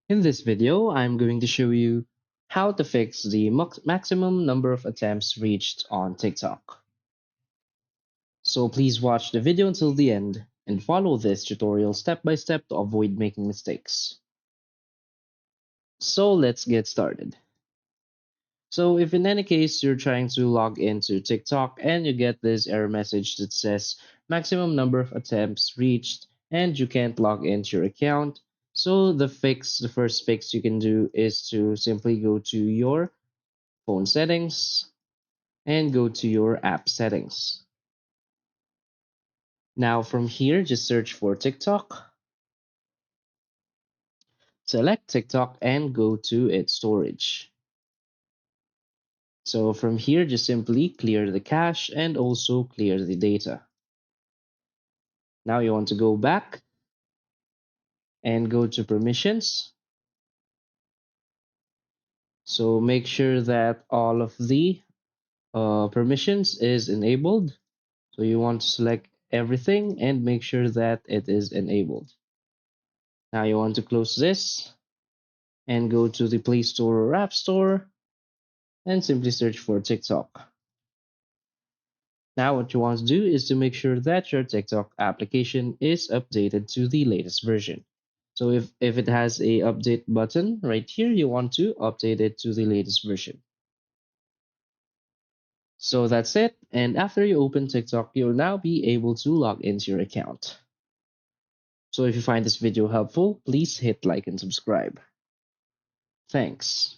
In this video, I'm going to show you how to fix the maximum number of attempts reached on TikTok. So please watch the video until the end and follow this tutorial step by step to avoid making mistakes. So let's get started. So if in any case you're trying to log into TikTok and you get this error message that says maximum number of attempts reached and you can't log into your account, so the first fix you can do is to simply go to your phone settings and go to your app settings. Now from here, just search for TikTok, select TikTok and go to its storage. So from here, just simply clear the cache and also clear the data. Now you want to go back and go to permissions. So make sure that all of the permissions is enabled. So you want to select everything and make sure that it is enabled. Now you want to close this and go to the Play Store or App Store and simply search for TikTok. Now what you want to do is to make sure that your TikTok application is updated to the latest version. So if it has a update button right here, you want to update it to the latest version. So that's it. And after you open TikTok, you'll now be able to log into your account. So if you find this video helpful, please hit like and subscribe. Thanks.